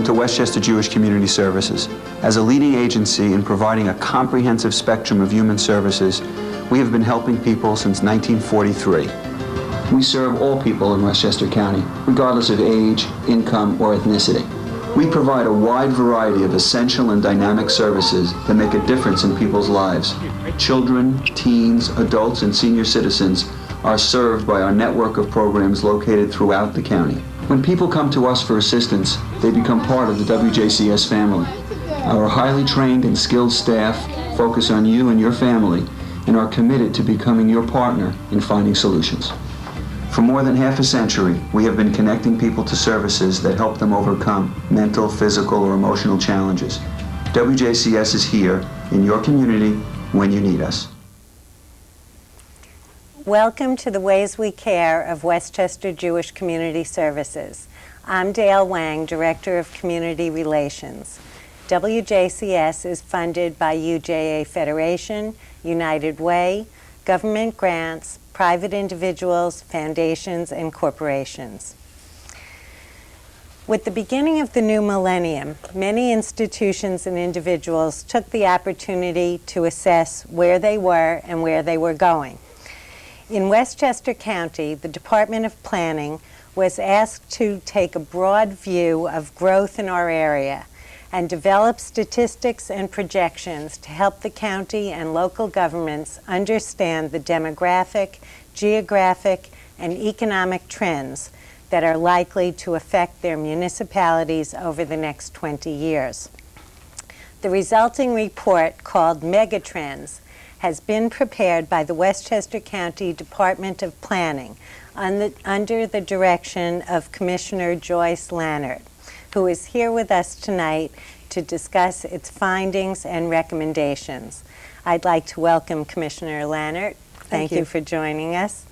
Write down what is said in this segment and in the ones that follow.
to Westchester Jewish Community Services. As a leading agency in providing a comprehensive spectrum of human services, we have been helping people since 1943. We serve all people in Westchester County, regardless of age, income, or ethnicity. We provide a wide variety of essential and dynamic services that make a difference in people's lives. Children, teens, adults, and senior citizens are served by our network of programs located throughout the county. When people come to us for assistance, they become part of the WJCS family. Our highly trained and skilled staff focus on you and your family and are committed to becoming your partner in finding solutions. For more than half a century, we have been connecting people to services that help them overcome mental, physical, or emotional challenges. WJCS is here in your community when you need us. Welcome to the Ways We Care of Westchester Jewish Community Services. I'm Dale Wang, Director of Community Relations. WJCS is funded by UJA Federation, United Way, government grants, private individuals, foundations, and corporations. With the beginning of the new millennium, many institutions and individuals took the opportunity to assess where they were and where they were going. In Westchester County, the Department of Planning was asked to take a broad view of growth in our area and develop statistics and projections to help the county and local governments understand the demographic, geographic, and economic trends that are likely to affect their municipalities over the next 20 years. The resulting report, called Megatrends, has been prepared by the Westchester County Department of Planning under the direction of Commissioner Joyce Lannert, who is here with us tonight to discuss its findings and recommendations. I'd like to welcome Commissioner Lannert. Thank you for joining us.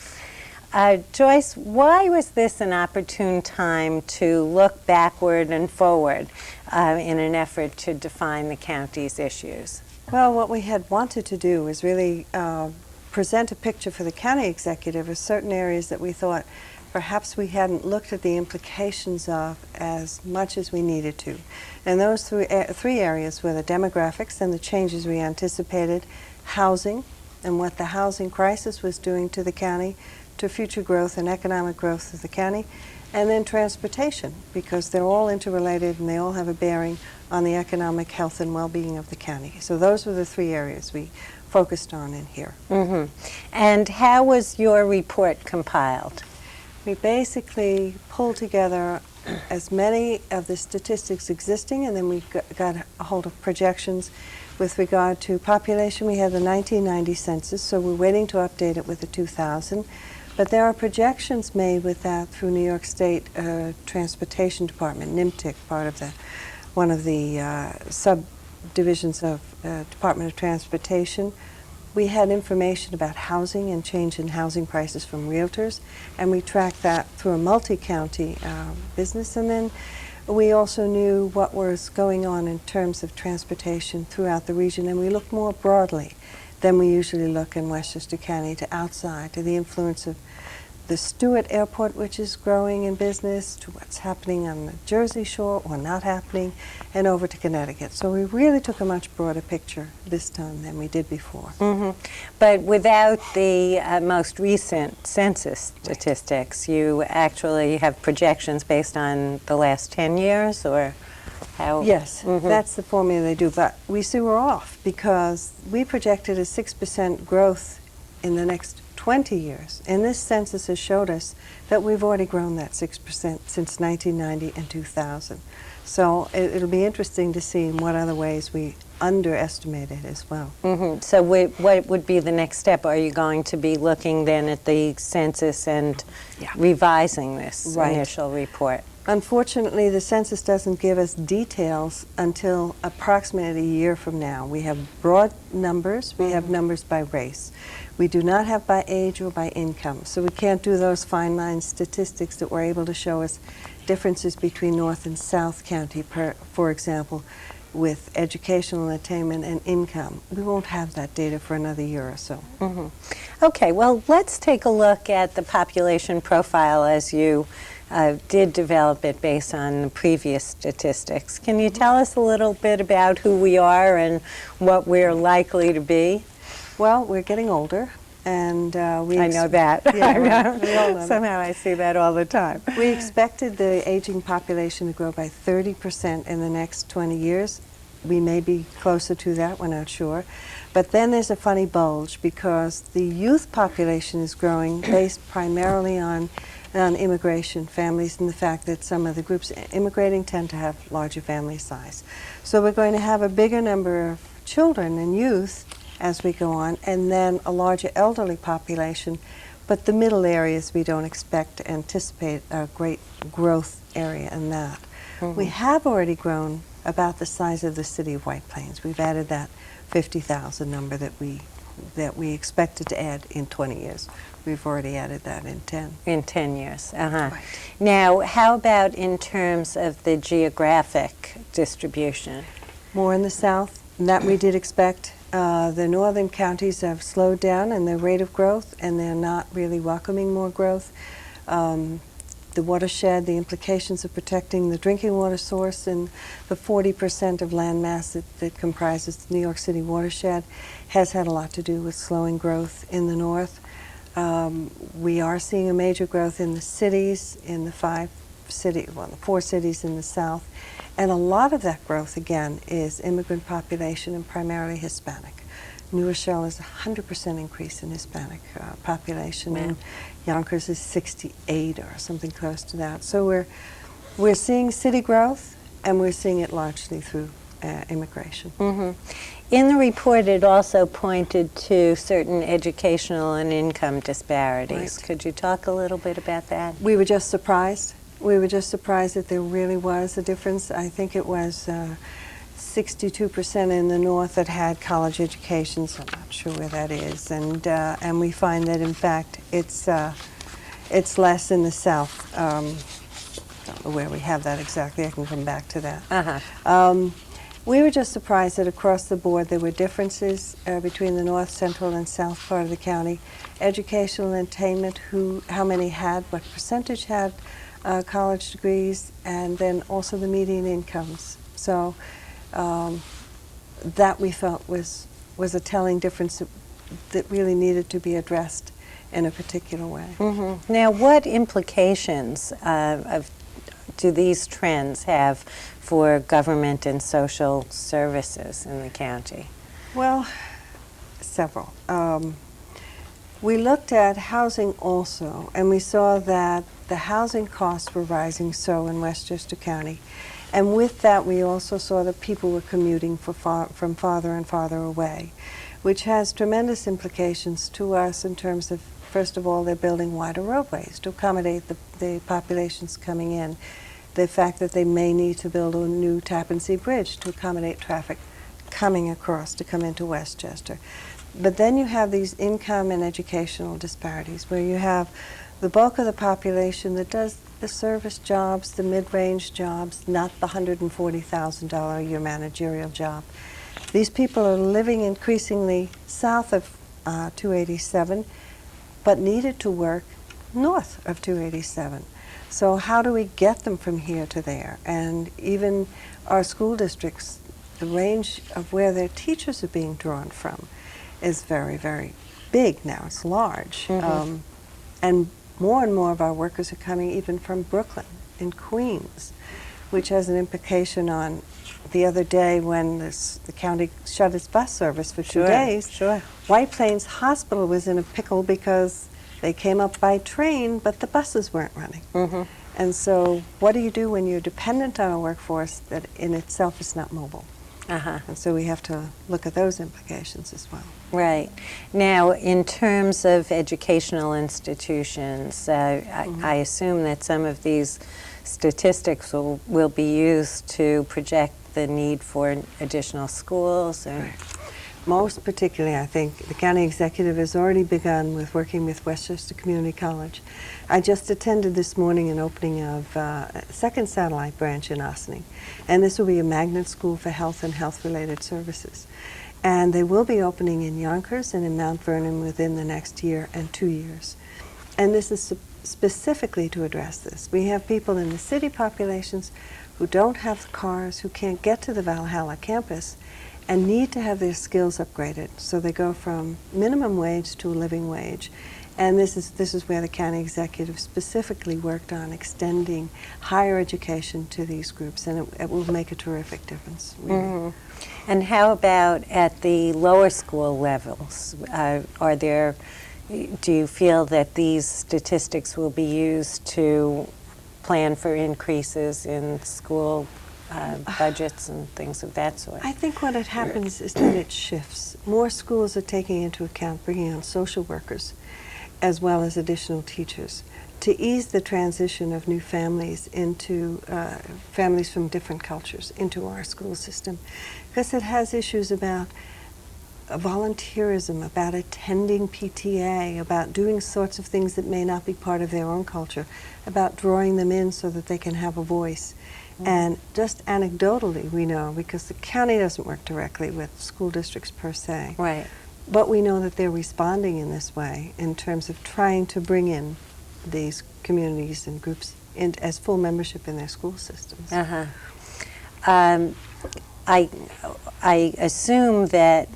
Joyce, why was this an opportune time to look backward and forward in an effort to define the county's issues? Well, what we had wanted to do was really present a picture for the county executive of certain areas that we thought perhaps we hadn't looked at the implications of as much as we needed to. And those three areas were the demographics and the changes we anticipated, housing, and what the housing crisis was doing to the county, to future growth and economic growth of the county, and then transportation, because they're all interrelated and they all have a bearing on the economic health and well-being of the county. So those were the three areas we focused on in here. Mm-hmm. And how was your report compiled? We basically pulled together as many of the statistics existing, and then we got a hold of projections with regard to population. We had the 1990 census, so we're waiting to update it with the 2000. But there are projections made with that through New York State Transportation Department, NIMTIC, part of one of the subdivisions of Department of Transportation. We had information about housing and change in housing prices from realtors, and we tracked that through a multi-county business. And then we also knew what was going on in terms of transportation throughout the region, and we looked more broadly than we usually look in Westchester County to outside, to the influence of the Stewart Airport, which is growing in business, to what's happening on the Jersey Shore or not happening, and over to Connecticut. So we really took a much broader picture this time than we did before. Mm-hmm. But without the most recent census statistics, you actually have projections based on the last 10 years, or how? Yes, mm-hmm. That's the formula they do. But we see we're off, because we projected a 6% growth in the next 20 years. And this census has showed us that we've already grown that 6% since 1990 and 2000. So it'll be interesting to see in what other ways we underestimated as well. Mm-hmm. So what would be the next step? Are you going to be looking then at the census and revising this initial report? Unfortunately, the census doesn't give us details until approximately a year from now. We have broad numbers. We have numbers by race. We do not have by age or by income. So we can't do those fine line statistics that were able to show us differences between North and South County, for example, with educational attainment and income. We won't have that data for another year or so. Mm-hmm. Okay, well, let's take a look at the population profile as you did develop it based on the previous statistics. Can you tell us a little bit about who we are and what we're likely to be? Well, we're getting older, and I know that. Yeah, we all know that. Somehow I see that all the time. We expected the aging population to grow by 30% in the next 20 years. We may be closer to that, we're not sure. But then there's a funny bulge because the youth population is growing based primarily on immigration, families, and the fact that some of the groups immigrating tend to have larger family size. So we're going to have a bigger number of children and youth as we go on, and then a larger elderly population. But the middle areas, we don't expect to anticipate a great growth area in that. Mm-hmm. We have already grown about the size of the city of White Plains. We've added that 50,000 number that we expected to add in 20 years. We've already added that in 10. In 10 years, uh-huh. Right. Now, how about in terms of the geographic distribution? More in the south, and that we did expect. The northern counties have slowed down in their rate of growth, and they're not really welcoming more growth. The watershed, the implications of protecting the drinking water source and the 40% of land mass that comprises the New York City watershed has had a lot to do with slowing growth in the north. We are seeing a major growth in the cities, in the the 4 cities in the south. And a lot of that growth, again, is immigrant population and primarily Hispanic. New Rochelle is 100% increase in Hispanic population, and Yonkers is 68 or something close to that. So we're seeing city growth, and we're seeing it largely through immigration. Mm-hmm. In the report, it also pointed to certain educational and income disparities. Right. Could you talk a little bit about that? We were just surprised. We were just surprised that there really was a difference. I think it was 62% in the north that had college educations. I'm not sure where that is, and we find that in fact it's less in the south. Don't know where we have that exactly. I can come back to that. Uh-huh. We were just surprised that across the board there were differences between the north, central, and south part of the county. Educational attainment, how many had, what percentage had college degrees, and then also the median incomes. So that we felt was a telling difference that really needed to be addressed in a particular way. Mm-hmm. Now, what implications do these trends have for government and social services in the county? Well, several. We looked at housing also, and we saw that the housing costs were rising so in Westchester County. And with that, we also saw that people were commuting from farther and farther away, which has tremendous implications to us in terms of, first of all, they're building wider roadways to accommodate the populations coming in. The fact that they may need to build a new Tappan Zee Bridge to accommodate traffic coming across to come into Westchester. But then you have these income and educational disparities where you have the bulk of the population that does the service jobs, the mid-range jobs, not the $140,000 a year managerial job. These people are living increasingly south of 287, but needed to work north of 287. So how do we get them from here to there? And even our school districts, the range of where their teachers are being drawn from is very, very big now. It's large. Mm-hmm. And more of our workers are coming even from Brooklyn and Queens, which has an implication on the other day when the county shut its bus service for 2 days. Sure. White Plains Hospital was in a pickle because they came up by train, but the buses weren't running. Mm-hmm. And so what do you do when you're dependent on a workforce that in itself is not mobile? Uh-huh. And so we have to look at those implications as well. Right. Now, in terms of educational institutions, I assume that some of these statistics will be used to project the need for additional schools. Or Right. Most particularly, I think, the county executive has already begun with working with Westchester Community College. I just attended this morning an opening of a second satellite branch in Ossining, and this will be a magnet school for health and health-related services. And they will be opening in Yonkers and in Mount Vernon within the next year and 2 years. And this is specifically to address this. We have people in the city populations who don't have cars, who can't get to the Valhalla campus, and need to have their skills upgraded. So they go from minimum wage to a living wage. And this is where the county executive specifically worked on extending higher education to these groups, and it will make a terrific difference. Really. Mm-hmm. And how about at the lower school levels? Do you feel that these statistics will be used to plan for increases in school budgets and things of that sort? I think what it happens is that it shifts. More schools are taking into account bringing on social workers as well as additional teachers to ease the transition of new families into families from different cultures into our school system, because it has issues about volunteerism, about attending PTA, about doing sorts of things that may not be part of their own culture, about drawing them in so that they can have a voice. Mm-hmm. And just anecdotally, we know, because the county doesn't work directly with school districts per se, right. But we know that they're responding in this way in terms of trying to bring in these communities and groups in, as full membership in their school systems. Uh-huh. I assume that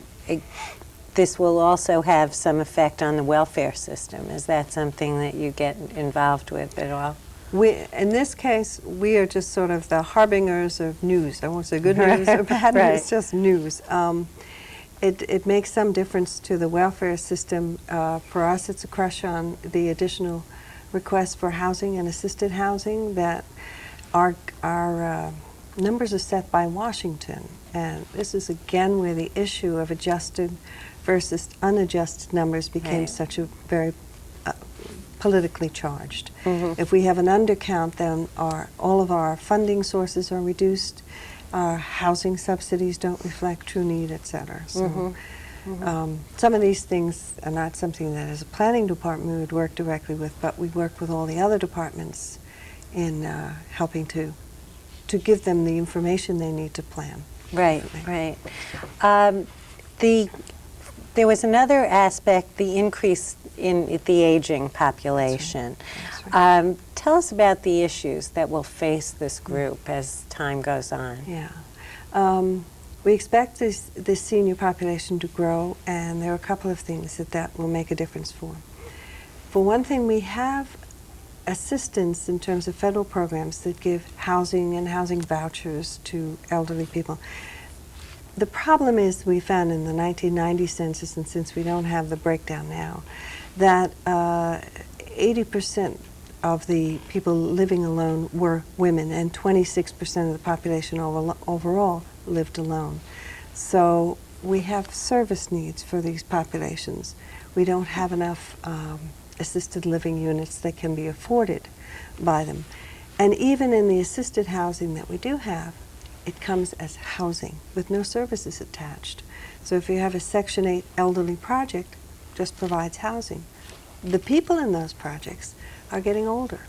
this will also have some effect on the welfare system. Is that something that you get involved with at all? In this case, we are just sort of the harbingers of news. I won't say good news or bad right. news, just news. It makes some difference to the welfare system. For us, it's a crush on the additional requests for housing and assisted housing that our numbers are set by Washington. And this is again where the issue of adjusted versus unadjusted numbers became right. such a very politically charged. Mm-hmm. If we have an undercount, then all of our funding sources are reduced. Our housing subsidies don't reflect true need, et cetera. So mm-hmm. Mm-hmm. Some of these things are not something that as a planning department we would work directly with, but we work with all the other departments in helping to give them the information they need to plan. Right, right. There was another aspect, the increase in the aging population. That's right. Tell us about the issues that will face this group as time goes on. Yeah. We expect this senior population to grow, and there are a couple of things that will make a difference for. For one thing, we have assistance in terms of federal programs that give housing and housing vouchers to elderly people. The problem is we found in the 1990 census, and since we don't have the breakdown now, that 80% of the people living alone were women, and 26% of the population overall lived alone. So we have service needs for these populations. We don't have enough assisted living units that can be afforded by them. And even in the assisted housing that we do have, it comes as housing with no services attached. So if you have a Section 8 elderly project, just provides housing. The people in those projects are getting older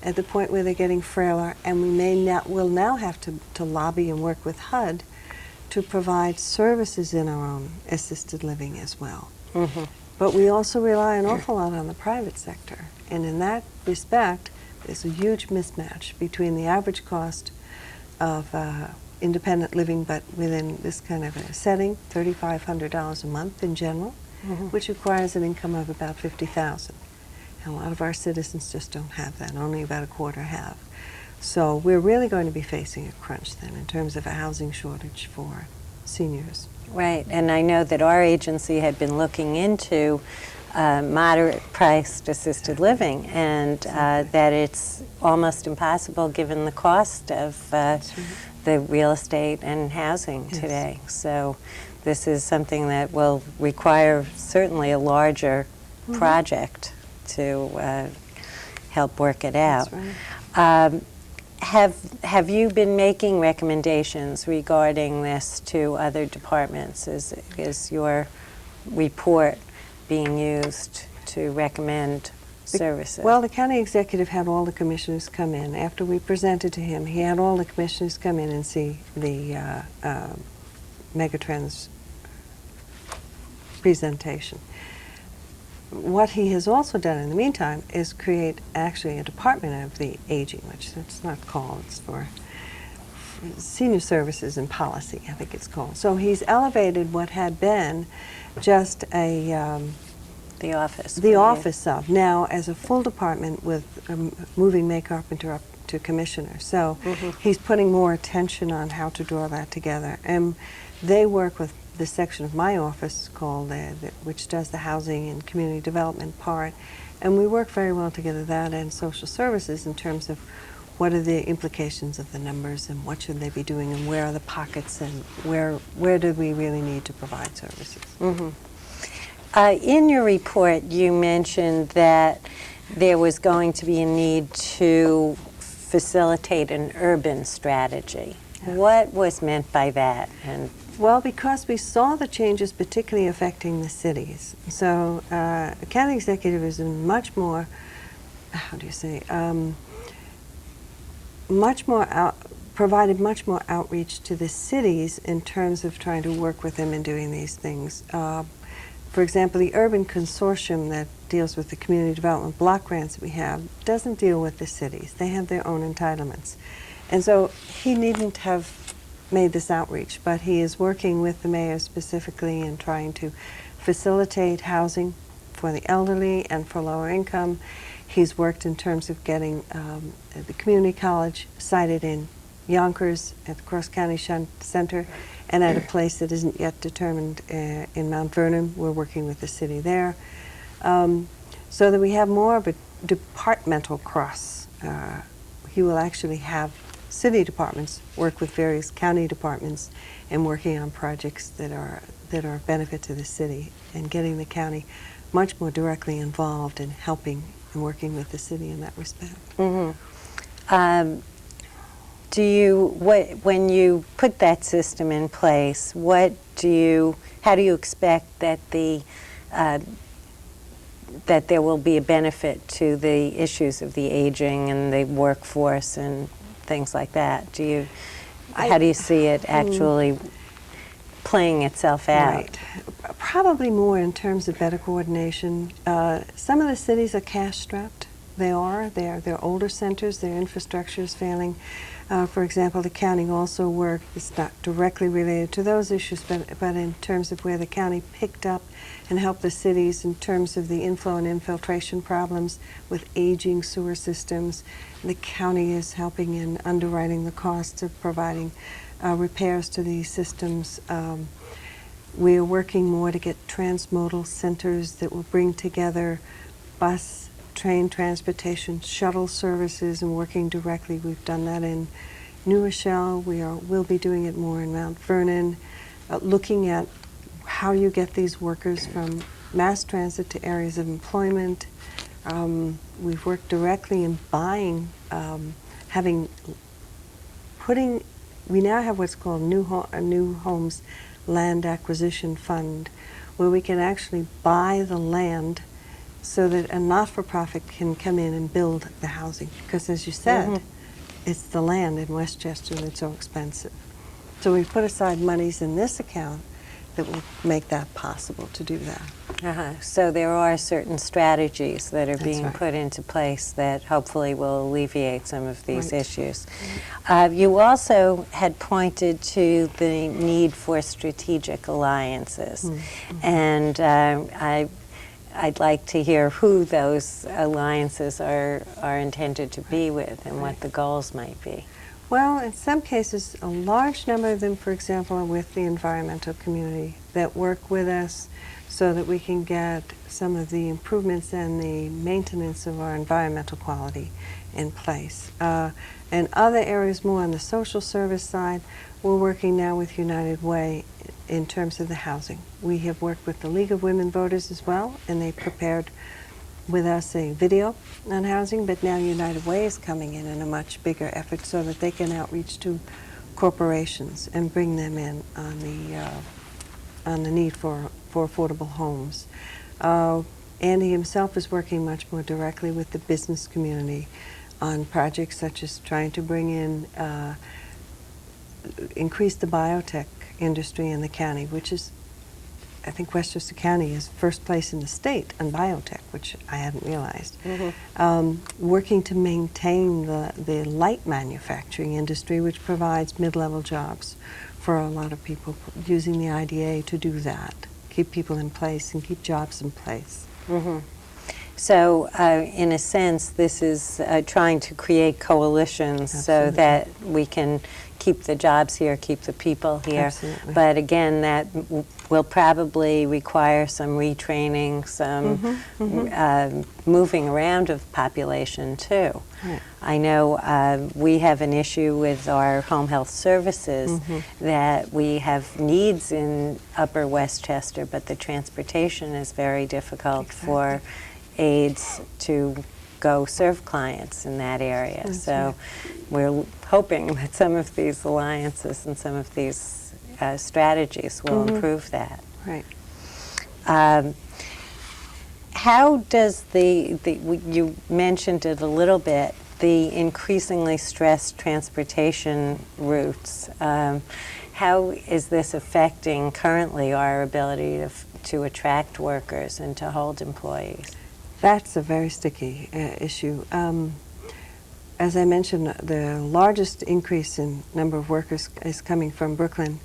at the point where they're getting frailer, and we'll now have to lobby and work with HUD to provide services in our own assisted living as well. Mm-hmm. But we also rely an awful lot on the private sector, and in that respect, there's a huge mismatch between the average cost of independent living, but within this kind of a setting, $3,500 a month in general, mm-hmm. which requires an income of about $50,000. And a lot of our citizens just don't have that, only about a quarter have. So we're really going to be facing a crunch then in terms of a housing shortage for seniors. Right, and I know that our agency had been looking into moderate-priced assisted living, and that it's almost impossible given the cost of the real estate and housing Yes. today. So this is something that will require certainly a larger mm-hmm. project to help work it out. That's right. Have you been making recommendations regarding this to other departments? Is your report being used to recommend services? Well, the county executive had all the commissioners come in. After we presented to him, he had all the commissioners come in and see the Megatrends presentation. what he has also done in the meantime is create actually a department of the aging, which it's not called, it's for senior services and policy, I think it's called. So he's elevated what had been just a The office. the office of now as a full department with moving May Carpenter up to commissioner. So he's putting more attention on how to draw that together. And they work with the section of my office called, which does the housing and community development part. And we work very well together, that and social services, in terms of what are the implications of the numbers and what should they be doing and where are the pockets and where do we really need to provide services. In your report, you mentioned that there was going to be a need to facilitate an urban strategy. Yeah. What was meant by that? And Well, because we saw the changes particularly affecting the cities. So the county executive is in much more, how do you say, provided much more outreach to the cities in terms of trying to work with them in doing these things. For example, the urban consortium that deals with the community development block grants that we have doesn't deal with the cities. They have their own entitlements. And so he needn't have made this outreach, but he is working with the mayor specifically in trying to facilitate housing for the elderly and for lower income. He's worked in terms of getting the community college sited in Yonkers at the Cross County Center and at a place that isn't yet determined in Mount Vernon. We're working with the city there. So that we have more of a departmental cross. He will actually have city departments work with various county departments and working on projects that are a benefit to the city and getting the county much more directly involved in helping and working with the city in that respect. When you put that system in place, how do you expect that that there will be a benefit to the issues of the aging and the workforce and things like that? How do you see it actually playing itself out? Right. Probably more in terms of better coordination. Some of the cities are cash-strapped. They're older centers, their infrastructure is failing. For example, the county also worked, it's not directly related to those issues, but in terms of where the county picked up and helped the cities in terms of the inflow and infiltration problems with aging sewer systems. The county is helping in underwriting the costs of providing repairs to these systems. We are working more to get transmodal centers that will bring together bus, train transportation, shuttle services, and working directly. We've done that in New Rochelle. We'll be doing it more in Mount Vernon, looking at how you get these workers from mass transit to areas of employment. We've worked directly in buying, we now have what's called a New Homes Land Acquisition Fund, where we can actually buy the land so that a not-for-profit can come in and build the housing. Because as you said, it's the land in Westchester that's so expensive. So we've put aside monies in this account that will make that possible to do that. So there are certain strategies that are being right. put into place that hopefully will alleviate some of these Right. issues. You also had pointed to the need for strategic alliances, and I'd like to hear who those alliances are intended to be with and what the goals might be. Well, in some cases, a large number of them, for example, are with the environmental community that work with us so that we can get some of the improvements and the maintenance of our environmental quality in place. And other areas more on the social service side, we're working now with United Way in terms of the housing. We have worked with the League of Women Voters as well, and they prepared with us a video on housing, but now United Way is coming in a much bigger effort so that they can outreach to corporations and bring them in on the need for affordable homes. Andy himself is working much more directly with the business community on projects such as trying to bring in, increase the biotech industry in the county, which is I think Westchester County is first place in the state on biotech, which I hadn't realized. Working to maintain the light manufacturing industry, which provides mid-level jobs for a lot of people, using the IDA to do that, keep people in place and keep jobs in place. So, in a sense, this is trying to create coalitions so that we can keep the jobs here, keep the people here. Absolutely. But again, that will probably require some retraining, some moving around of population too. Right. I know we have an issue with our home health services that we have needs in Upper Westchester, but the transportation is very difficult for aides to go serve clients in that area. That's so we're hoping that some of these alliances and some of these strategies will improve that. Right. How does you mentioned it a little bit, the increasingly stressed transportation routes, how is this affecting currently our ability to attract workers and to hold employees? That's a very sticky issue. As I mentioned, the largest increase in number of workers is coming from Brooklyn,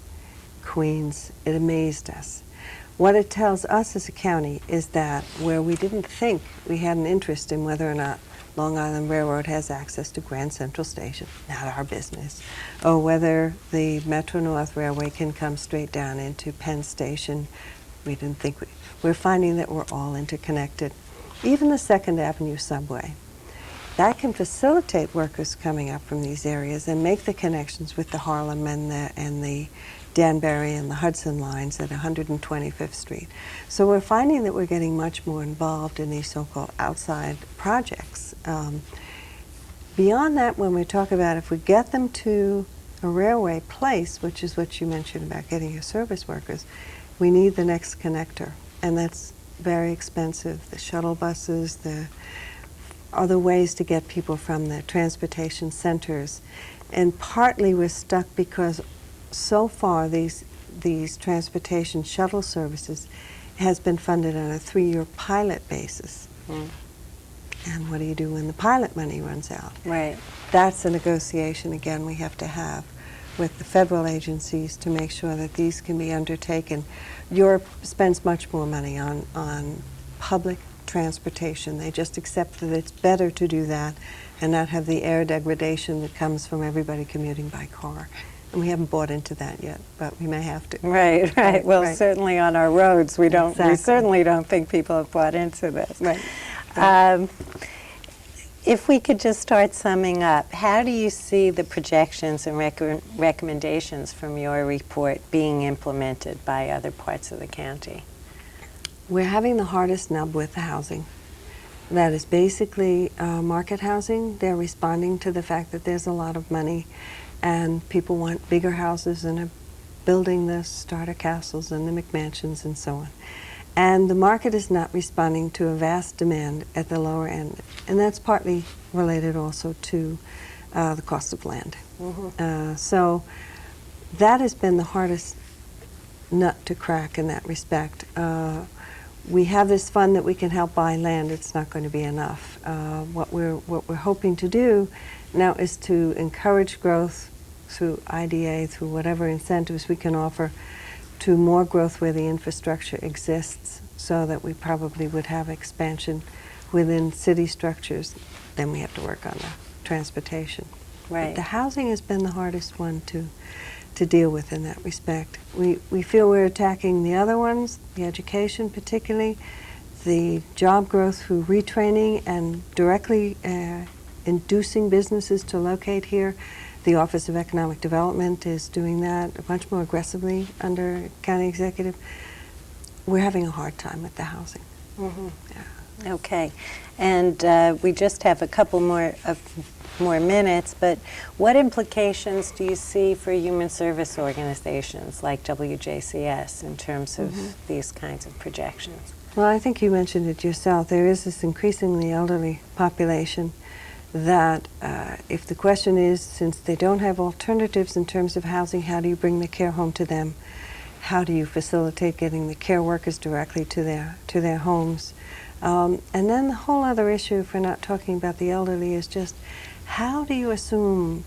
Queens. It amazed us. What it tells us as a county is that where we didn't think we had an interest in whether or not Long Island Railroad has access to Grand Central Station, not our business, or whether the Metro-North Railway can come straight down into Penn Station, we didn't think we're finding that we're all interconnected. Even the 2nd Avenue subway, that can facilitate workers coming up from these areas and make the connections with the Harlem and the Danbury and the Hudson lines at 125th Street. So we're finding that we're getting much more involved in these so-called outside projects. Beyond that, when we talk about if we get them to a railway place, which is what you mentioned about getting your service workers, we need the next connector, and that's very expensive. The shuttle buses, the other ways to get people from the transportation centers. And partly we're stuck because so far these transportation shuttle services has been funded on a 3-year pilot basis. And what do you do when the pilot money runs out? Right. That's a negotiation, again, we have to have with the federal agencies to make sure that these can be undertaken. Europe spends much more money on public transportation. They just accept that it's better to do that and not have the air degradation that comes from everybody commuting by car. And we haven't bought into that yet, but we may have to. Right, right. Well, Right. certainly on our roads, we Exactly. certainly don't think people have bought into this. Right. If we could just start summing up, how do you see the projections and recommendations from your report being implemented by other parts of the county? We're having the hardest nub with the housing. That is basically market housing. They're responding to the fact that there's a lot of money and people want bigger houses and are building the starter castles and the McMansions and so on. And the market is not responding to a vast demand at the lower end. And that's partly related also to the cost of land. So that has been the hardest nut to crack in that respect. We have this fund that we can help buy land. It's not going to be enough. What we're hoping to do now is to encourage growth through IDA, through whatever incentives we can offer to more growth where the infrastructure exists, so that we probably would have expansion within city structures. Then we have to work on the transportation. Right. But the housing has been the hardest one to deal with in that respect. We feel we're attacking the other ones, the education particularly, the job growth through retraining and directly inducing businesses to locate here. The Office of Economic Development is doing that much more aggressively under county executive. We're having a hard time with the housing. Yeah. Okay. And we just have a couple more minutes, but what implications do you see for human service organizations like WJCS in terms of these kinds of projections? Well, I think you mentioned it yourself. There is this increasingly elderly population that if the question is, since they don't have alternatives in terms of housing, how do you bring the care home to them? How do you facilitate getting the care workers directly to their homes? And then the whole other issue, if we're not talking about the elderly, is just how do you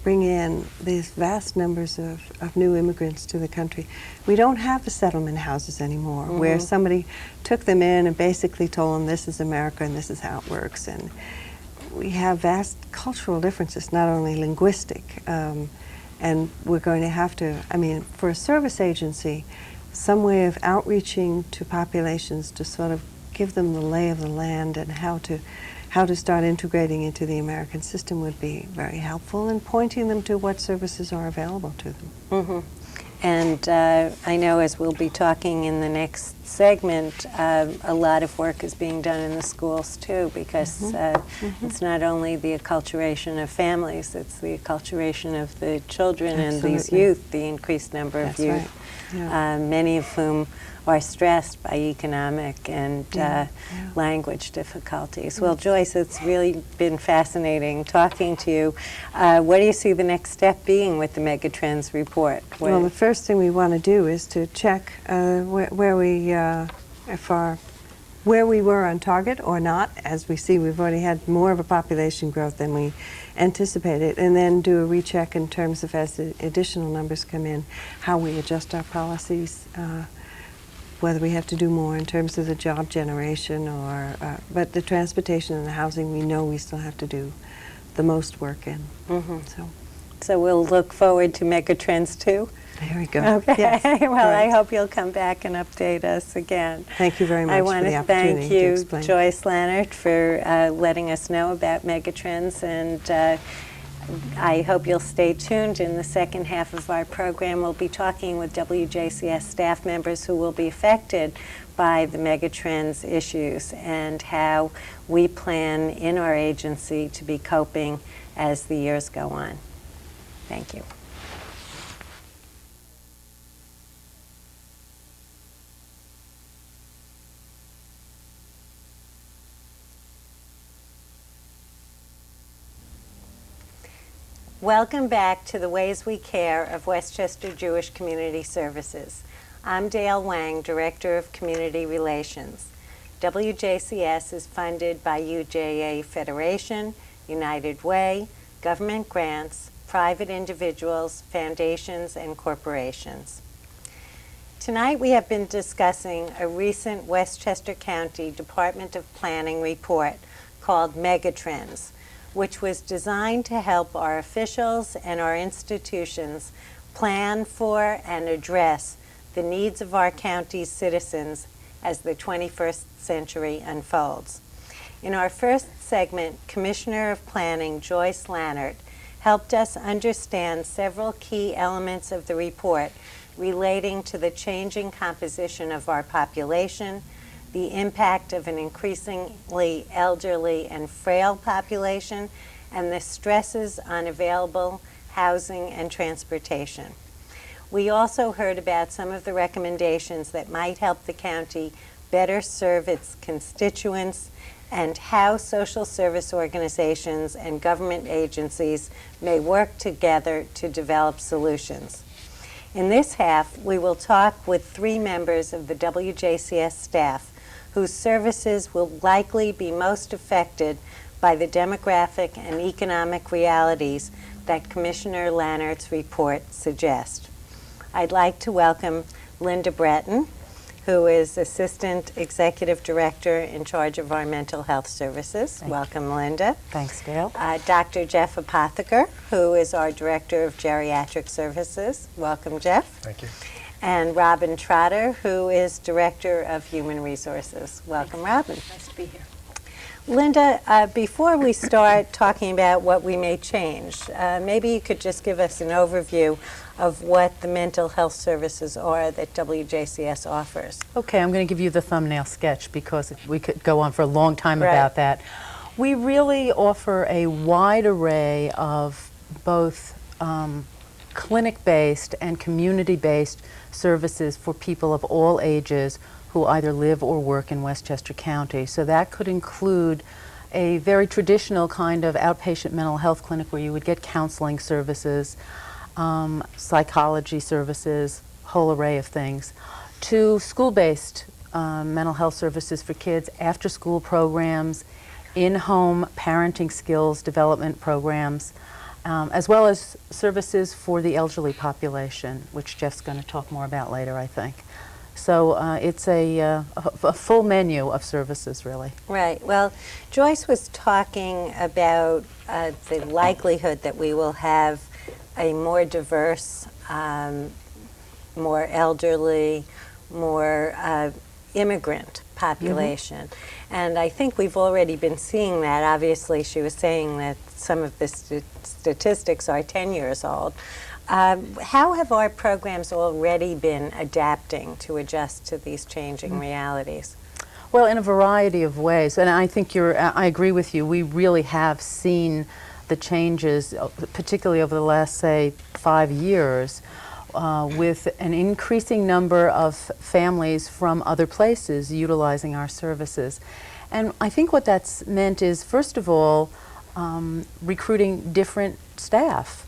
bring in these vast numbers of new immigrants to the country? We don't have the settlement houses anymore, where somebody took them in and basically told them this is America and this is how it works. And we have vast cultural differences, not only linguistic. And we're going to have to, I mean, for a service agency, some way of outreaching to populations to sort of give them the lay of the land and how to start integrating into the American system would be very helpful, and pointing them to what services are available to them. And I know, as we'll be talking in the next segment, a lot of work is being done in the schools too, because it's not only the acculturation of families, it's the acculturation of the children and these youth, the increased number of youth, many of whom are stressed by economic and language difficulties. Well, Joyce, it's really been fascinating talking to you. What do you see the next step being with the Megatrends report? Well, the first thing we want to do is to check where we were on target or not. As we see, we've already had more of a population growth than we anticipated, and then do a recheck in terms of, as the additional numbers come in, how we adjust our policies, whether we have to do more in terms of the job generation, but the transportation and the housing, we know we still have to do the most work in. So we'll look forward to Megatrends 2. There we go. Okay. Yes. Well, Right. I hope you'll come back and update us again. Thank you very much I for want the to opportunity thank to you, explain. Joyce Lannert, for letting us know about Megatrends, and I hope you'll stay tuned. In the second half of our program, we'll be talking with WJCS staff members who will be affected by the Megatrends issues and how we plan in our agency to be coping as the years go on. Thank you. Welcome back to the Ways We Care of Westchester Jewish Community Services. I'm Dale Wang, Director of Community Relations. WJCS is funded by UJA Federation, United Way, government grants, private individuals, foundations, and corporations. Tonight we have been discussing a recent Westchester County Department of Planning report called Megatrends, which was designed to help our officials and our institutions plan for and address the needs of our county's citizens as the 21st century unfolds. In our first segment, Commissioner of Planning Joyce Lannert helped us understand several key elements of the report relating to the changing composition of our population, the impact of an increasingly elderly and frail population, and the stresses on available housing and transportation. We also heard about some of the recommendations that might help the county better serve its constituents and how social service organizations and government agencies may work together to develop solutions. In this half, we will talk with 3 members of the WJCS staff whose services will likely be most affected by the demographic and economic realities that Commissioner Lannert's report suggests. I'd like to welcome Linda Breton, who is Assistant Executive Director in charge of our mental health services. Welcome, Linda. Thanks, Dale. Dr. Jeff Apotheker, who is our Director of Geriatric Services. Welcome, Jeff. Thank you. And Robin Trotter, who is Director of Human Resources. Welcome, Robin. Nice to be here. Linda, before we start talking about what we may change, maybe you could just give us an overview of what the mental health services are that WJCS offers. Okay, I'm going to give you the thumbnail sketch because we could go on for a long time Right. about that. We really offer a wide array of both clinic-based and community-based services for people of all ages who either live or work in Westchester County. So that could include a very traditional kind of outpatient mental health clinic where you would get counseling services, psychology services, whole array of things, to school-based mental health services for kids, after-school programs, in-home parenting skills development programs, as well as services for the elderly population, which Jeff's going to talk more about later, I think. So it's a full menu of services, really. Right. Well, Joyce was talking about the likelihood that we will have a more diverse, more elderly, more immigrant population. And I think we've already been seeing that. Obviously, she was saying that some of the statistics are 10 years old. How have our programs already been adapting to adjust to these changing realities? Well, in a variety of ways, and I think I agree with you. We really have seen the changes, particularly over the last, say, 5 years, with an increasing number of families from other places utilizing our services. And I think what that's meant is, first of all, recruiting different staff.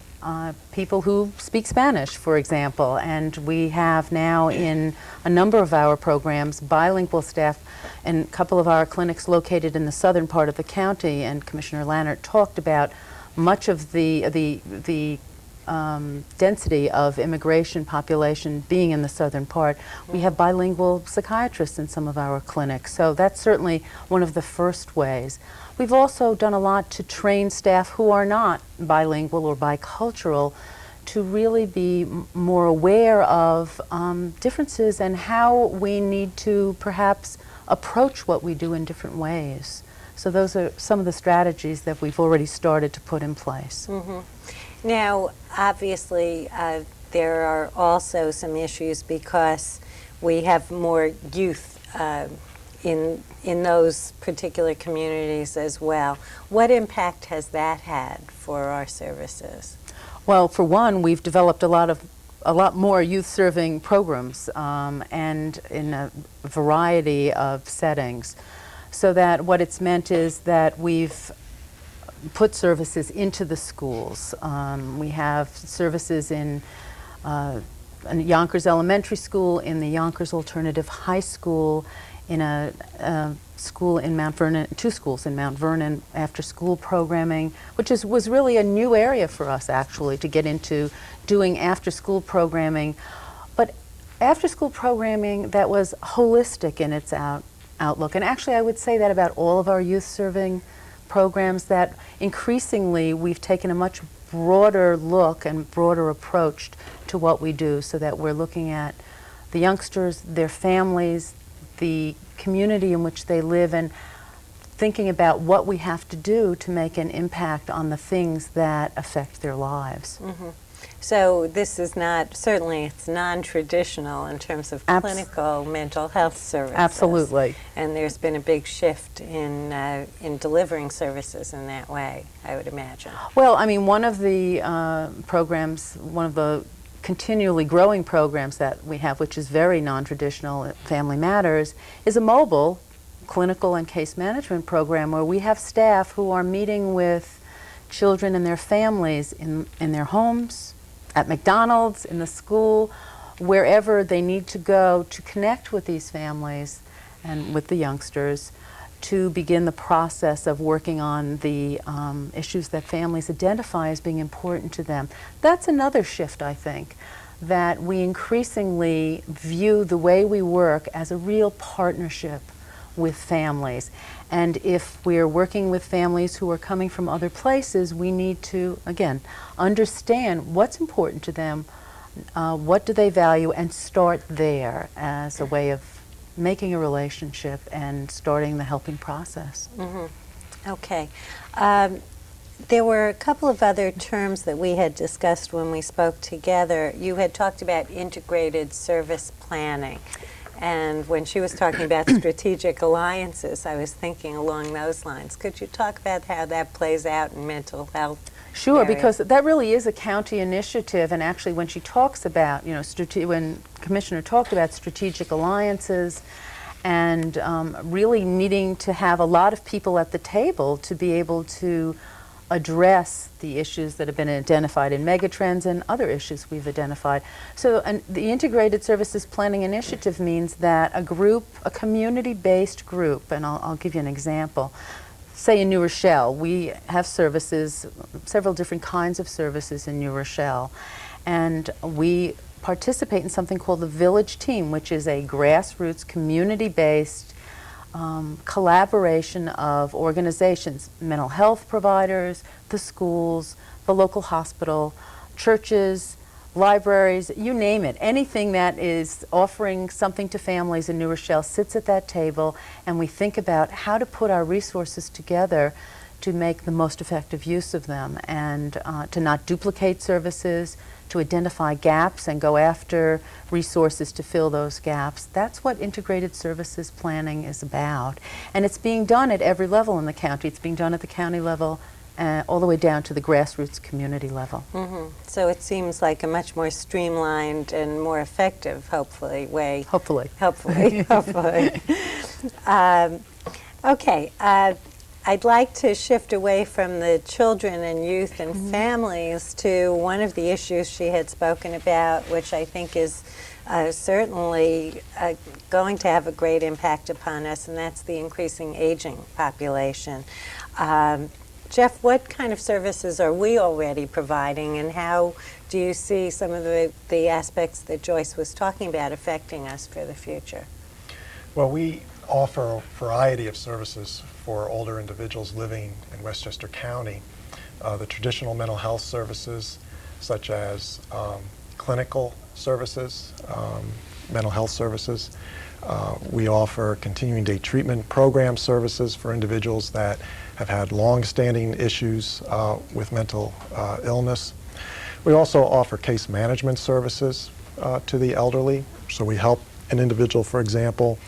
People who speak Spanish, for example, and we have now in a number of our programs bilingual staff, and a couple of our clinics located in the southern part of the county, and Commissioner Lannert talked about much of the density of immigration population being in the southern part. We have bilingual psychiatrists in some of our clinics, so that's certainly one of the first ways. We've also done a lot to train staff who are not bilingual or bicultural to really be more aware of differences and how we need to perhaps approach what we do in different ways. So those are some of the strategies that we've already started to put in place. Now, obviously, there are also some issues because we have more youth in those particular communities as well. What impact has that had for our services? Well, for one, we've developed a lot more youth-serving programs and in a variety of settings. So that what it's meant is that we've put services into the schools. We have services in Yonkers Elementary School, in the Yonkers Alternative High School, in a school in Mount Vernon, 2 schools in Mount Vernon, after-school programming, which was really a new area for us, actually, to get into doing after-school programming. But after-school programming that was holistic in its outlook. And actually, I would say that about all of our youth-serving programs, that increasingly we've taken a much broader look and broader approach to what we do, so that we're looking at the youngsters, their families, the community in which they live, and thinking about what we have to do to make an impact on the things that affect their lives. So this is not, certainly it's non-traditional in terms of clinical mental health services. Absolutely. And there's been a big shift in delivering services in that way, I would imagine. Well, I mean, one of the programs, one of the continually growing programs that we have, which is very non-traditional at Family Matters, is a mobile clinical and case management program where we have staff who are meeting with children and their families in their homes, at McDonald's, in the school, wherever they need to go to connect with these families and with the youngsters to begin the process of working on the issues that families identify as being important to them. That's another shift, I think, that we increasingly view the way we work as a real partnership with families. And if we're working with families who are coming from other places, we need to, again, understand what's important to them, what do they value, and start there as a way of making a relationship and starting the helping process. Okay. There were a couple of other terms that we had discussed when we spoke together. You had talked about integrated service planning. And when she was talking about strategic alliances, I was thinking along those lines. Could you talk about how that plays out in mental health? Sure, area? because that really is a county initiative, and actually when she talks about, you know, when Commissioner talked about strategic alliances and really needing to have a lot of people at the table to be able to address the issues that have been identified in megatrends and other issues we've identified. So the Integrated Services Planning Initiative means that a community-based group, and I'll give you an example. Say in New Rochelle, we have services, several different kinds of services in New Rochelle, and we participate in something called the Village Team, which is a grassroots, community-based collaboration of organizations, mental health providers, the schools, the local hospital, churches, libraries, you name it. Anything that is offering something to families in New Rochelle sits at that table, and we think about how to put our resources together to make the most effective use of them, and to not duplicate services, to identify gaps and go after resources to fill those gaps. That's what integrated services planning is about. And it's being done at every level in the county. It's being done at the county level, all the way down to the grassroots community level. So it seems like a much more streamlined and more effective, hopefully, way. Hopefully. Hopefully. Okay. I'd like to shift away from the children and youth and families to one of the issues she had spoken about, which I think is certainly going to have a great impact upon us, and that's the increasing aging population. Jeff, what kind of services are we already providing, and how do you see some of the aspects that Joyce was talking about affecting us for the future? Well, we offer a variety of services for older individuals living in Westchester County. The traditional mental health services, such as clinical services, mental health services. We offer continuing day treatment program services for individuals that have had long-standing issues with mental illness. We also offer case management services to the elderly. So we help an individual, for example,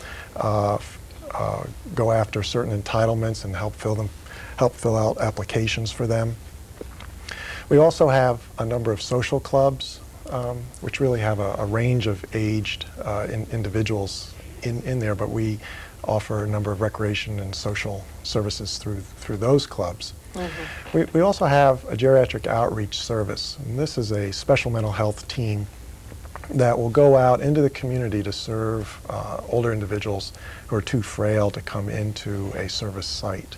go after certain entitlements and help fill out applications for them. We also have a number of social clubs, which really have a range of aged individuals in there, but we offer a number of recreation and social services through those clubs. We also have a geriatric outreach service, and this is a special mental health team that will go out into the community to serve older individuals who are too frail to come into a service site.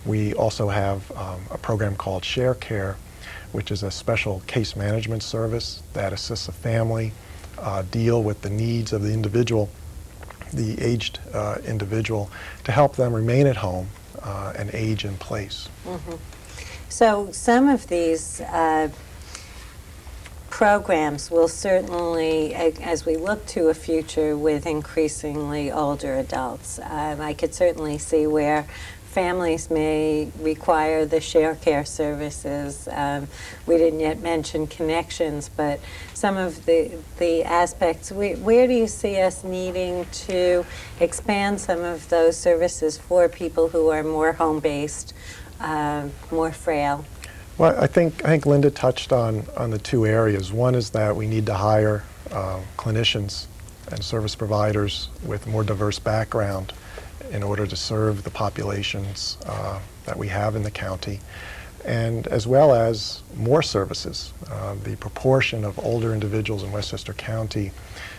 We also have a program called Share Care, which is a special case management service that assists a family deal with the needs of the individual, the aged individual, to help them remain at home and age in place. So some of these programs will certainly, as we look to a future with increasingly older adults, I could certainly see where families may require the share care services. We didn't yet mention connections, but some of the aspects, where do you see us needing to expand some of those services for people who are more home-based, more frail? Well, I think Linda touched on the two areas. One is that we need to hire clinicians and service providers with more diverse background in order to serve the populations that we have in the county, and as well as more services. The proportion of older individuals in Westchester County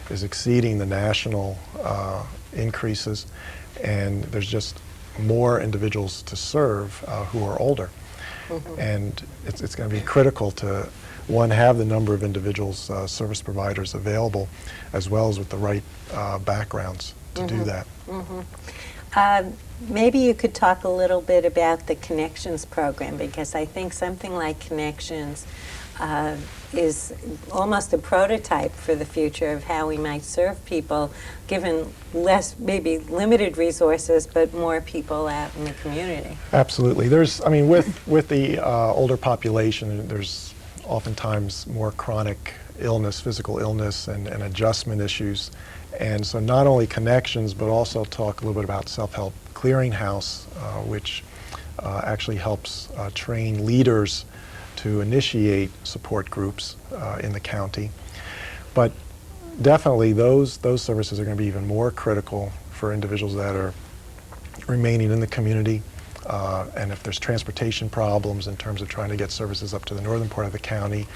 is exceeding the national increases, and there's just more individuals to serve who are older. And it's going to be critical to, one, have the number of individuals, service providers available, as well as with the right backgrounds to do that. Maybe you could talk a little bit about the Connections program, because I think something like Connections is almost a prototype for the future of how we might serve people, given less, maybe limited resources, but more people out in the community. Absolutely. There's, I mean, with the older population, there's oftentimes more chronic illness, physical illness, and adjustment issues. And so not only Connections, but also talk a little bit about Self-Help Clearinghouse, which actually helps train leaders to initiate support groups in the county. But definitely those services are going to be even more critical for individuals that are remaining in the community and if there's transportation problems in terms of trying to get services up to the northern part of the county,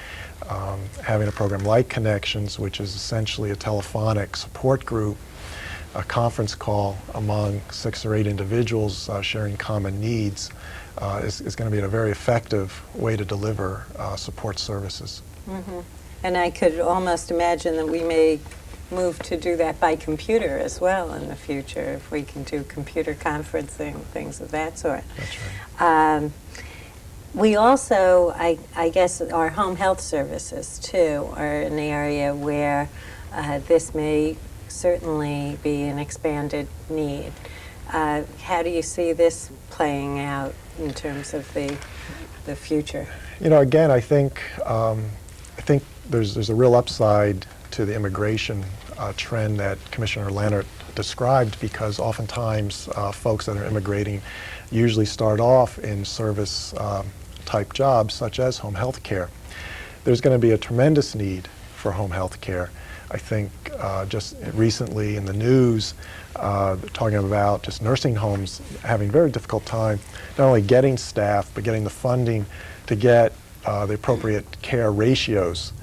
having a program like Connections, which is essentially a telephonic support group, a conference call among 6 or 8 individuals sharing common needs, is going to be a very effective way to deliver support services. Mm-hmm. And I could almost imagine that we may move to do that by computer as well in the future, if we can do computer conferencing, things of that sort. That's right. We also, I guess, our home health services, too, are an area where this may certainly be an expanded need. How do you see this playing out in terms of the future? You know, again, I think there's a real upside to the immigration trend that Commissioner Leonard described, because oftentimes folks that are immigrating usually start off in service type jobs such as home health care. There's going to be a tremendous need for home health care. I think just recently in the news, talking about just nursing homes having a very difficult time not only getting staff, but getting the funding to get the appropriate care ratios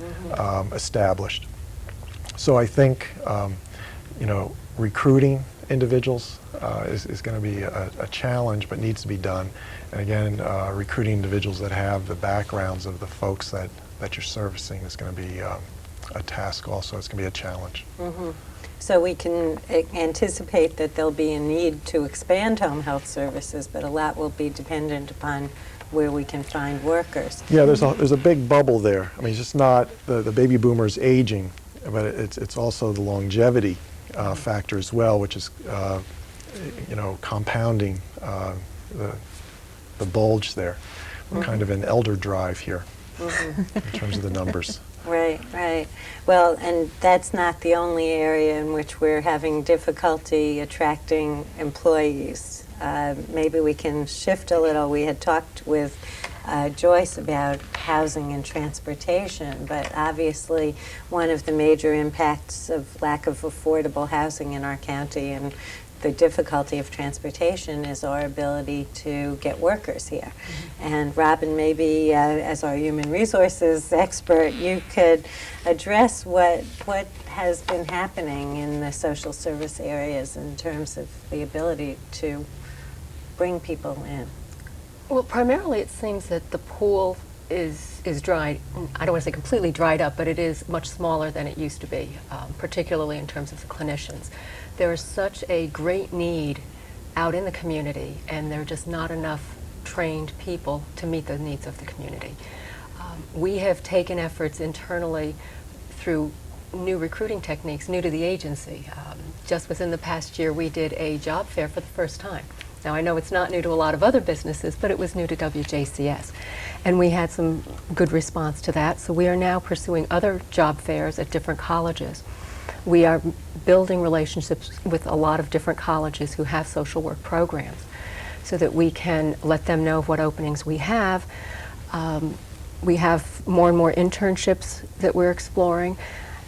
established. So I think, you know, recruiting individuals is going to be a challenge, but needs to be done. And again, recruiting individuals that have the backgrounds of the folks that you're servicing is going to be a task also. It's going to be a challenge. Mm-hmm. So we can anticipate that there'll be a need to expand home health services, but a lot will be dependent upon where we can find workers. Yeah, there's a big bubble there. I mean, it's just not the baby boomers aging, but it's also the longevity factor as well, which is you know, compounding the bulge there. We're kind of an elder drive here in terms of the numbers. Right, right. Well, and that's not the only area in which we're having difficulty attracting employees. Maybe we can shift a little. We had talked with Joyce about housing and transportation, but obviously one of the major impacts of lack of affordable housing in our county and the difficulty of transportation is our ability to get workers here. And Robin, maybe as our human resources expert, you could address what has been happening in the social service areas in terms of the ability to bring people in. Well, primarily it seems that the pool is dried. I don't want to say completely dried up, but it is much smaller than it used to be, particularly in terms of the clinicians. There is such a great need out in the community, and there are just not enough trained people to meet the needs of the community. We have taken efforts internally through new recruiting techniques, new to the agency. Just within the past year, we did a job fair for the first time. Now, I know it's not new to a lot of other businesses, but it was new to WJCS. And we had some good response to that, so we are now pursuing other job fairs at different colleges. We are building relationships with a lot of different colleges who have social work programs so that we can let them know of what openings we have. We have more and more internships that we're exploring.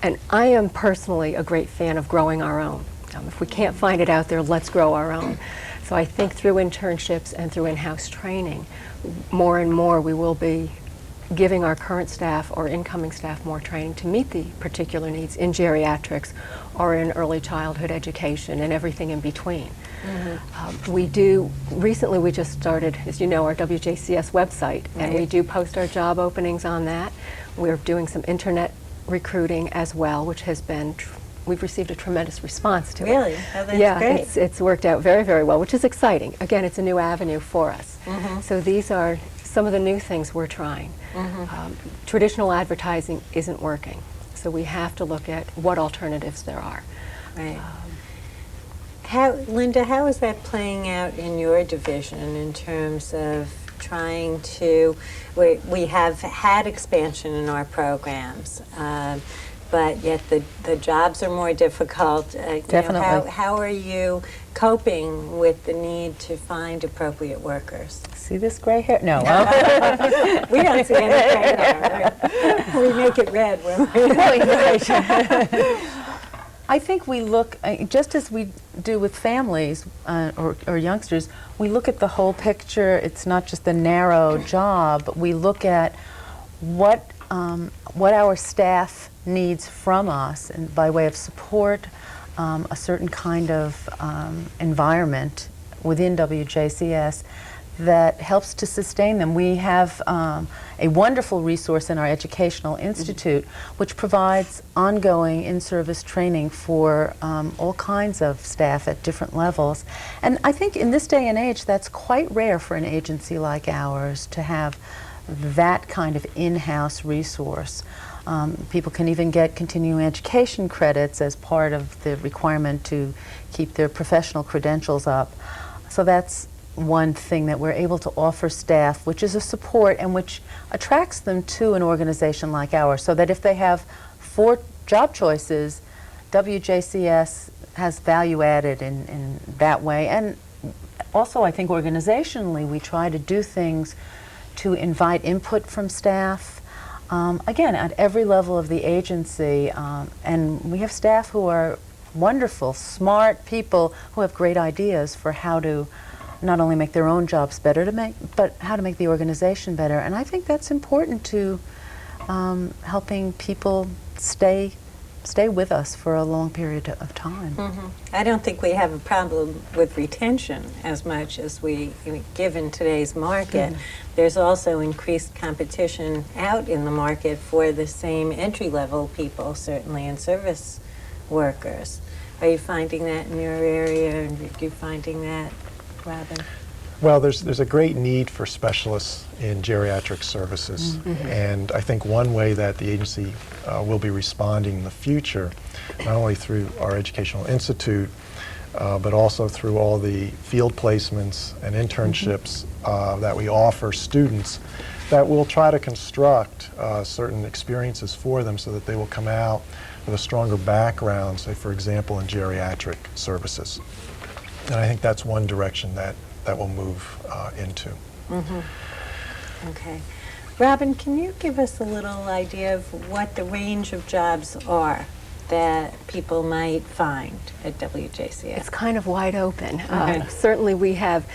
And I am personally a great fan of growing our own. If we can't find it out there, let's grow our own. So I think through internships and through in-house training, more and more we will be giving our current staff or incoming staff more training to meet the particular needs in geriatrics or in early childhood education and everything in between. Recently we just started, as you know, our WJCS website, and we do post our job openings on that. We're doing some internet recruiting as well, which has been, we've received a tremendous response to it. Really? Oh, that's yeah, great. it's worked out very, very well, which is exciting. Again, it's a new avenue for us. So these are some of the new things we're trying. Traditional advertising isn't working, so we have to look at what alternatives there are. Right. Linda, how is that playing out in your division in terms of trying to, we have had expansion in our programs, but yet the jobs are more difficult. Definitely. How are you coping with the need to find appropriate workers? See this gray hair? No. We don't see any gray hair. We make it red when we... I think we look, just as we do with families or youngsters, we look at the whole picture. It's not just the narrow job, but we look at what our staff needs from us and by way of support, a certain kind of environment within WJCS that helps to sustain them. We have a wonderful resource in our Educational Institute, which provides ongoing in-service training for all kinds of staff at different levels. And I think in this day and age, that's quite rare for an agency like ours to have that kind of in-house resource. People can even get continuing education credits as part of the requirement to keep their professional credentials up. So that's one thing that we're able to offer staff, which is a support and which attracts them to an organization like ours, so that if they have 4 job choices, WJCS has value added in that way. And also, I think organizationally, we try to do things to invite input from staff, again, at every level of the agency. And we have staff who are wonderful, smart people who have great ideas for how to not only make their own jobs better, but how to make the organization better. And I think that's important to helping people stay with us for a long period of time. I don't think we have a problem with retention as much as we give in today's market. There's also increased competition out in the market for the same entry-level people, certainly in service workers. Are you finding that in your area? Are you finding that, Robin? Well, there's a great need for specialists in geriatric services, and I think one way that the agency will be responding in the future, not only through our Educational Institute, but also through all the field placements and internships that we offer students, that we'll try to construct certain experiences for them so that they will come out with a stronger background, say for example in geriatric services. And I think that's one direction that we'll move into. Okay. Robin, can you give us a little idea of what the range of jobs are that people might find at WJCS? It's kind of wide open. Okay. Certainly we have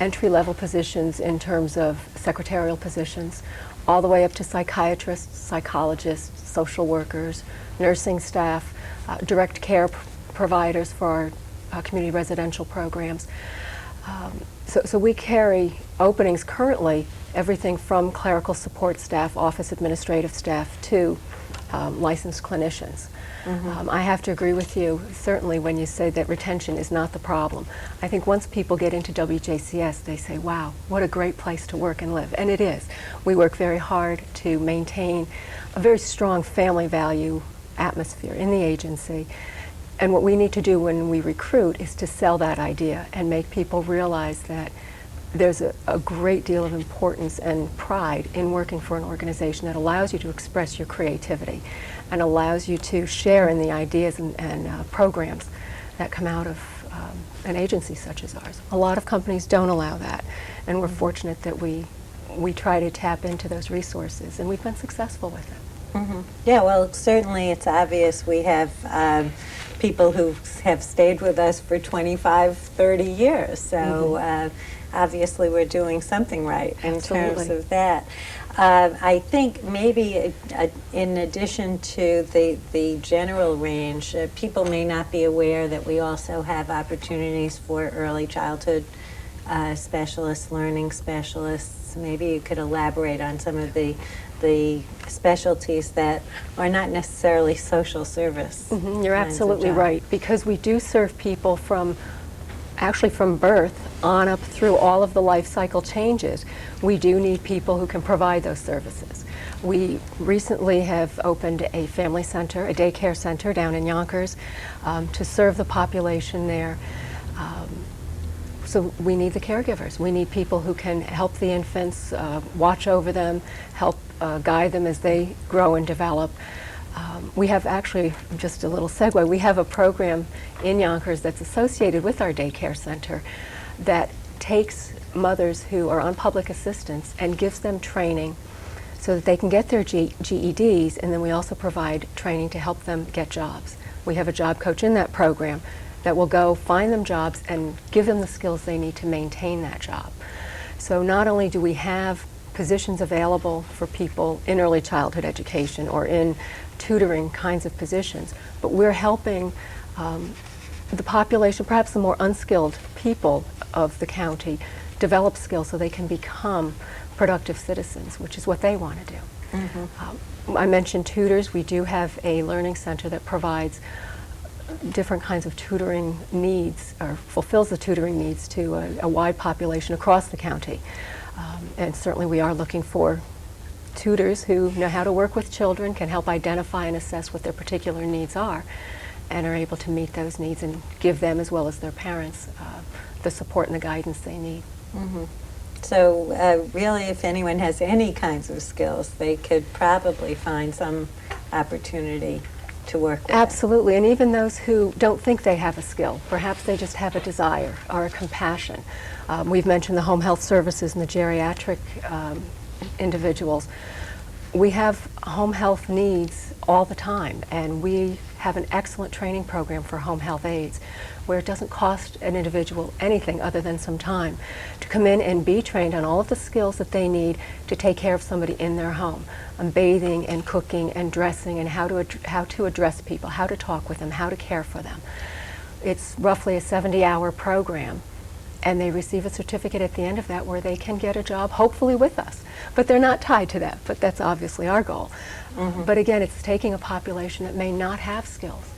entry-level positions in terms of secretarial positions, all the way up to psychiatrists, psychologists, social workers, nursing staff, direct care providers for our community residential programs. So we carry openings currently, everything from clerical support staff, office administrative staff, to licensed clinicians. I have to agree with you, certainly, when you say that retention is not the problem. I think once people get into WJCS, they say, wow, what a great place to work and live. And it is. We work very hard to maintain a very strong family value atmosphere in the agency. And what we need to do when we recruit is to sell that idea and make people realize that there's a great deal of importance and pride in working for an organization that allows you to express your creativity and allows you to share in the ideas and programs that come out of an agency such as ours. A lot of companies don't allow that, and we're fortunate that we try to tap into those resources, and we've been successful with it. Yeah, well, certainly it's obvious we have people who have stayed with us for 25, 30 years. So obviously we're doing something right in terms of that. I think maybe in addition to the general range, people may not be aware that we also have opportunities for early childhood specialists, learning specialists. Maybe you could elaborate on some of the specialties that are not necessarily social service. You're absolutely right, because we do serve people actually from birth on up through all of the life cycle changes. We do need people who can provide those services. We recently have opened a family center, a daycare center down in Yonkers to serve the population there. So we need the caregivers. We need people who can help the infants, watch over them, help guide them as they grow and develop. We have actually, just a little segue, we have a program in Yonkers that's associated with our daycare center that takes mothers who are on public assistance and gives them training so that they can get their GEDs, and then we also provide training to help them get jobs. We have a job coach in that program that will go find them jobs and give them the skills they need to maintain that job. So not only do we have positions available for people in early childhood education or in tutoring kinds of positions, but we're helping the population, perhaps the more unskilled people of the county, develop skills so they can become productive citizens, which is what they want to do. I mentioned tutors. We do have a learning center that provides different kinds of tutoring needs, or fulfills the tutoring needs to a wide population across the county. And certainly we are looking for tutors who know how to work with children, can help identify and assess what their particular needs are, and are able to meet those needs and give them, as well as their parents, the support and the guidance they need. So really, if anyone has any kinds of skills, they could probably find some opportunity to work with. Absolutely, and even those who don't think they have a skill, perhaps they just have a desire or a compassion. We've mentioned the home health services and the geriatric individuals. We have home health needs all the time, and we have an excellent training program for home health aides where it doesn't cost an individual anything other than some time to come in and be trained on all of the skills that they need to take care of somebody in their home, on bathing and cooking and dressing and how to address people, how to talk with them, how to care for them. It's roughly a 70-hour program, and they receive a certificate at the end of that where they can get a job, hopefully with us. But they're not tied to that, but that's obviously our goal. But again, it's taking a population that may not have skills,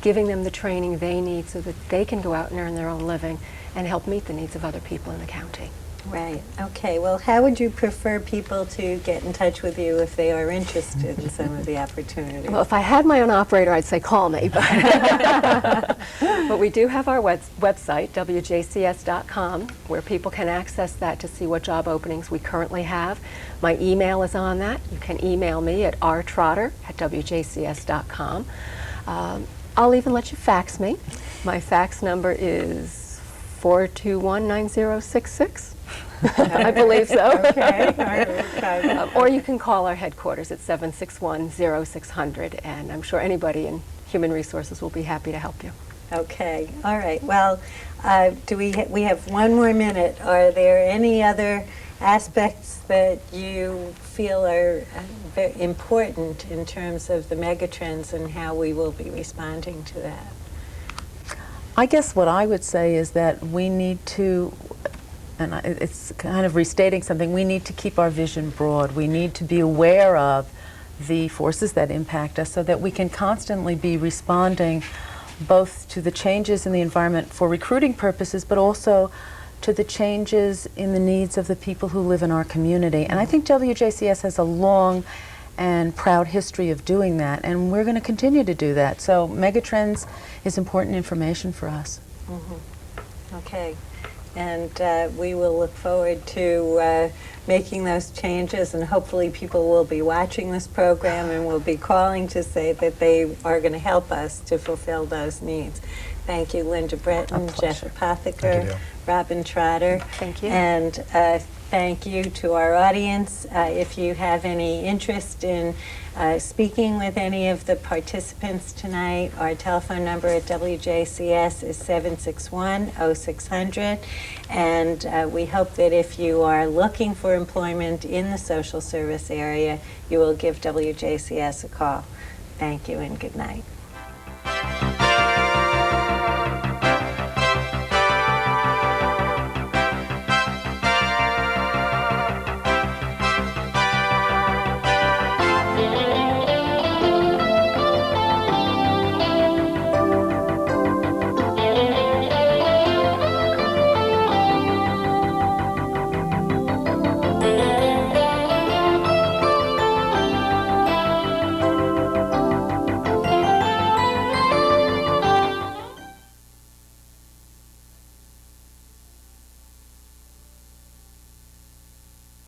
giving them the training they need so that they can go out and earn their own living and help meet the needs of other people in the county. Right. Okay. Well, how would you prefer people to get in touch with you if they are interested in some of the opportunities? Well, if I had my own operator, I'd say call me. But we do have our website, WJCS.com, where people can access that to see what job openings we currently have. My email is on that. You can email me at rtrotter@WJCS.com. I'll even let you fax me. My fax number is 421-9066. I believe so. Okay. Or you can call our headquarters at 761-0600, and I'm sure anybody in Human Resources will be happy to help you. Okay. All right. Well, we have one more minute. Are there any other aspects that you feel are very important in terms of the megatrends and how we will be responding to that? I guess what I would say is that we need to, and it's kind of restating something, we need to keep our vision broad. We need to be aware of the forces that impact us so that we can constantly be responding both to the changes in the environment for recruiting purposes, but also to the changes in the needs of the people who live in our community. And I think WJCS has a long and proud history of doing that, and we're going to continue to do that. So megatrends is important information for us. Okay. And we will look forward to making those changes, and hopefully people will be watching this program and will be calling to say that they are going to help us to fulfill those needs. Thank you, Linda Breton, Jeff Apotheker, Robin Trotter. Thank you. And thank you to our audience. If you have any interest in speaking with any of the participants tonight, our telephone number at WJCS is 761-0600. And we hope that if you are looking for employment in the social service area, you will give WJCS a call. Thank you and good night.